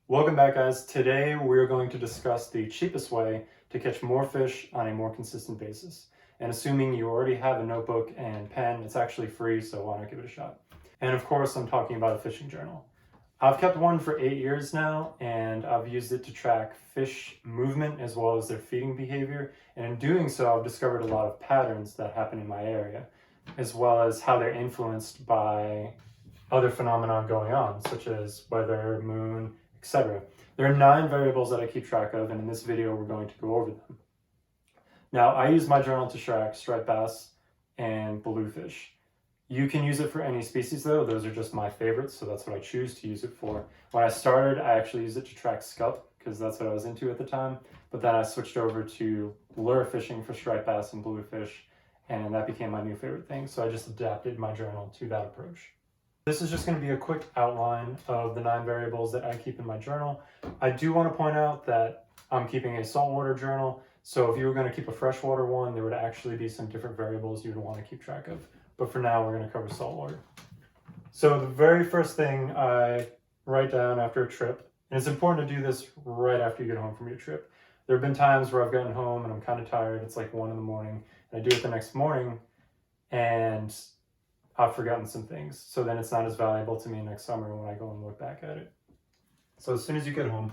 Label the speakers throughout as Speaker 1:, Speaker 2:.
Speaker 1: Welcome back, guys. Today we're going to discuss the cheapest way to catch more fish on a more consistent basis. And assuming you already have a notebook and pen, it's actually free, so why not give it a shot? And of course, I'm talking about a fishing journal. I've kept one for 8 years now, and I've used it to track fish movement as well as their feeding behavior. And in doing so, I've discovered a lot of patterns that happen in my area, as well as how they're influenced by other phenomena going on, such as weather, moon, etc. There are 9 variables that I keep track of, and in this video we're going to go over them. Now, I use my journal to track striped bass and bluefish. You can use it for any species though, those are just my favorites, so that's what I choose to use it for. When I started, I actually used it to track scup, because that's what I was into at the time, but then I switched over to lure fishing for striped bass and bluefish, and that became my new favorite thing, so I just adapted my journal to that approach. This is just going to be a quick outline of the 9 variables that I keep in my journal. I do want to point out that I'm keeping a saltwater journal, so if you were going to keep a freshwater one, there would actually be some different variables you would want to keep track of. But for now, we're going to cover saltwater. So the very first thing I write down after a trip, and it's important to do this right after you get home from your trip. There have been times where I've gotten home and I'm kind of tired, it's like 1 in the morning, and I do it the next morning, and I've forgotten some things, so then it's not as valuable to me next summer when I go and look back at it. So as soon as you get home,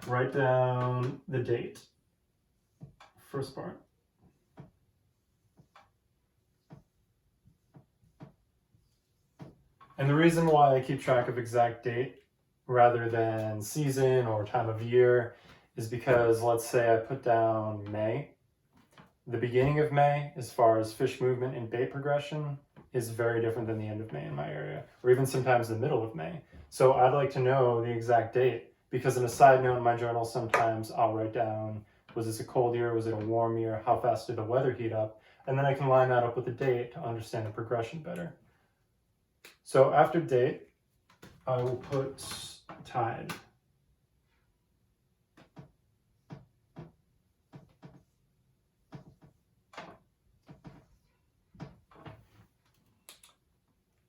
Speaker 1: write down the date, first part. And the reason why I keep track of exact date rather than season or time of year is because, let's say I put down May. The beginning of May, as far as fish movement and bait progression, is very different than the end of May in my area, or even sometimes the middle of May. So I'd like to know the exact date, because in a side note in my journal, sometimes I'll write down, was this a cold year, was it a warm year, how fast did the weather heat up, and then I can line that up with the date to understand the progression better. So after date, I will put tide.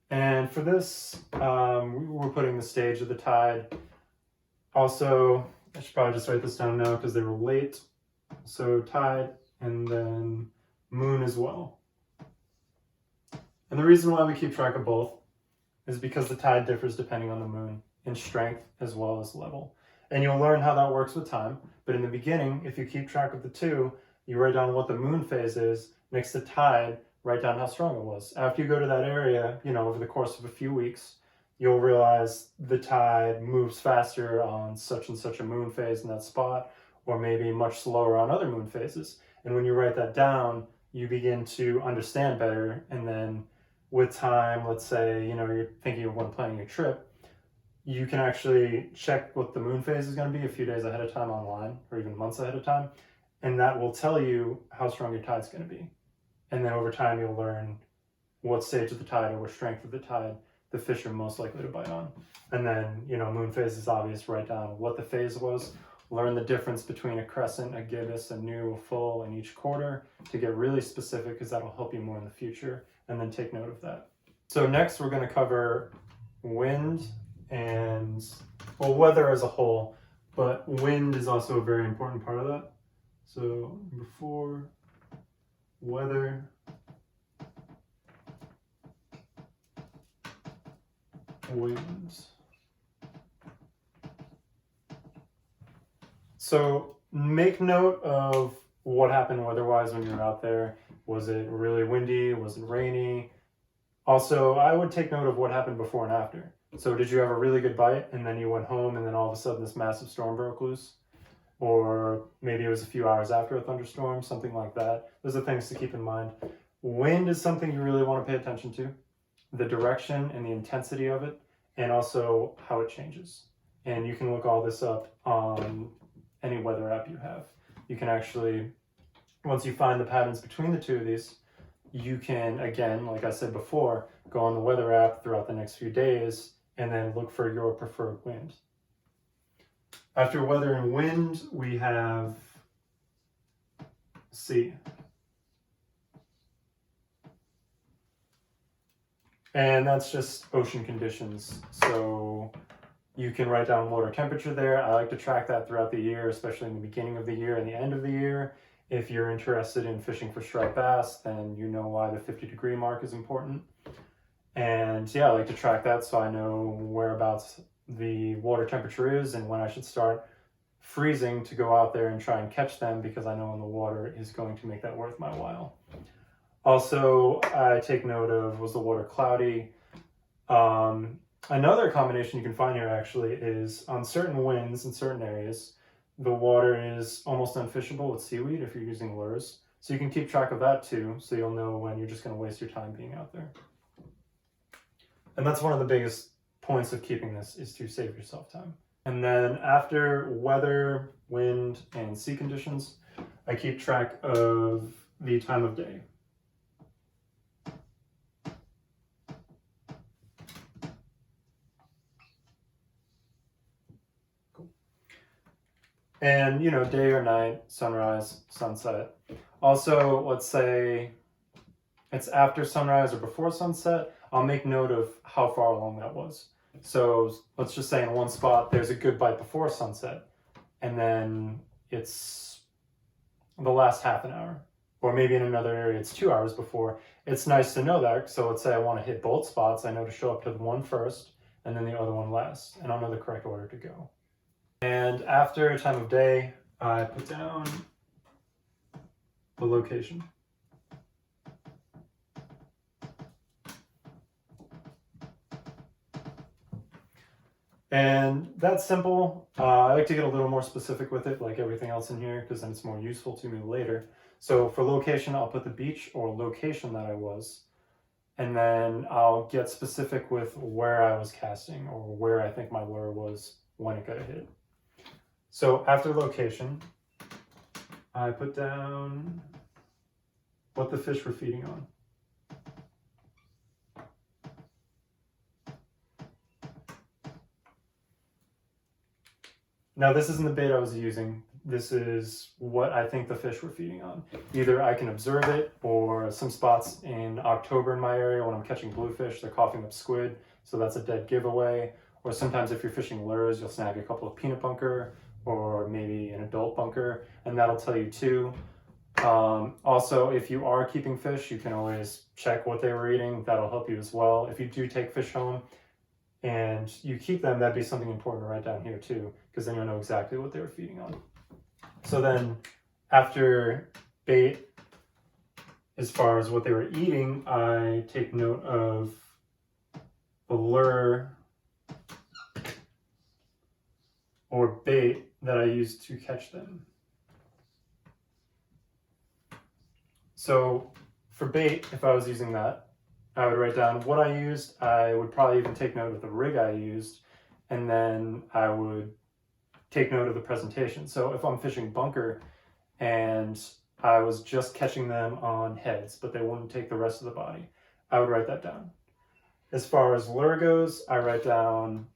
Speaker 1: And for this, we're putting the stage of the tide. Also, I should probably just write this down now because they were late. So tide and then moon as well. And the reason why we keep track of both is because the tide differs depending on the moon in strength as well as level. And you'll learn how that works with time. But in the beginning, if you keep track of the two, you write down what the moon phase is next to tide, write down how strong it was. After you go to that area, over the course of a few weeks, you'll realize the tide moves faster on such and such a moon phase in that spot, or maybe much slower on other moon phases. And when you write that down, you begin to understand better. And then with time, let's say, you're thinking of when planning your trip, you can actually check what the moon phase is going to be a few days ahead of time online, or even months ahead of time. And that will tell you how strong your tide's going to be. And then over time, you'll learn what stage of the tide or what strength of the tide the fish are most likely to bite on. And then, moon phase is obvious, write down what the phase was, learn the difference between a crescent, a gibbous, a new, a full in each quarter to get really specific, because that'll help you more in the future, and then take note of that. So next we're going to cover wind and, weather as a whole, but wind is also a very important part of that. So number 4, weather. Winds. So make note of what happened weather-wise when you were out there. Was it really windy? Was it rainy? Also, I would take note of what happened before and after. So did you have a really good bite and then you went home and then all of a sudden this massive storm broke loose? Or maybe it was a few hours after a thunderstorm, something like that. Those are things to keep in mind. Wind is something you really want to pay attention to. The direction and the intensity of it, and also how it changes. And you can look all this up on any weather app you have. You can actually, once you find the patterns between the two of these, you can, again, like I said before, go on the weather app throughout the next few days and then look for your preferred wind. After weather and wind, we have sea. And that's just ocean conditions. So You can write down water temperature there. I like to track that throughout the year, especially in the beginning of the year and the end of the year. If you're interested in fishing for striped bass, then you know why the 50-degree mark is important. And yeah, I like to track that so I know whereabouts the water temperature is and when I should start freezing to go out there and try and catch them, because I know when the water is going to make that worth my while. Also, I take note of, was the water cloudy? Another combination you can find here actually is on certain winds in certain areas, the water is almost unfishable with seaweed if you're using lures. So you can keep track of that too, so you'll know when you're just going to waste your time being out there. And that's one of the biggest points of keeping this, is to save yourself time. And then after weather, wind, and sea conditions, I keep track of the time of day. Cool. And, you know, day or night, sunrise, sunset. Also, let's say it's after sunrise or before sunset, I'll make note of how far along that was. So let's just say in one spot, there's a good bite before sunset, and then it's the last half an hour. Or maybe in another area, it's 2 hours before. It's nice to know that. So let's say I want to hit both spots. I know to show up to the one first and then the other one last, and I'll know the correct order to go. And after time of day, I put down the location. And that's simple. I like to get a little more specific with it, like everything else in here, because then it's more useful to me later. So for location, I'll put the beach or location that I was, and then I'll get specific with where I was casting or where I think my lure was when it got a hit. So after location, I put down what the fish were feeding on. Now, this isn't the bait I was using. This is what I think the fish were feeding on. Either I can observe it, or some spots in October in my area when I'm catching bluefish, they're coughing up squid, so that's a dead giveaway. Or sometimes if you're fishing lures, you'll snag a couple of peanut bunker or maybe an adult bunker, and that'll tell you too. Also, if you are keeping fish, you can always check what they were eating. That'll help you as well. If you do take fish home and you keep them, that'd be something important to write down here too, because then you'll know exactly what they were feeding on. So then after bait, as far as what they were eating, I take note of the lure or bait that I used to catch them. So for bait, if I was using that, I would write down what I used. I would probably even take note of the rig I used, and then I would take note of the presentation. So if I'm fishing bunker and I was just catching them on heads, but they wouldn't take the rest of the body, I would write that down. As far as lure goes, I write down,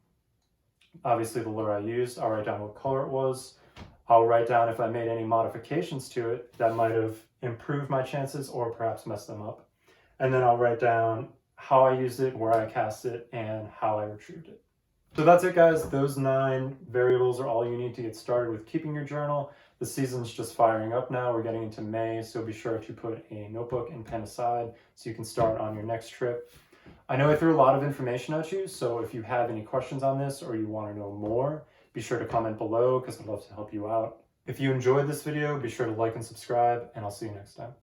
Speaker 1: obviously, the lure I used. I'll write down what color it was. I'll write down if I made any modifications to it that might have improved my chances or perhaps messed them up. And then I'll write down how I used it, where I cast it, and how I retrieved it. So that's it, guys. Those 9 variables are all you need to get started with keeping your journal. The season's just firing up now. We're getting into May, so be sure to put a notebook and pen aside so you can start on your next trip. I know I threw a lot of information at you, so if you have any questions on this or you want to know more, be sure to comment below because I'd love to help you out. If you enjoyed this video, be sure to like and subscribe, and I'll see you next time.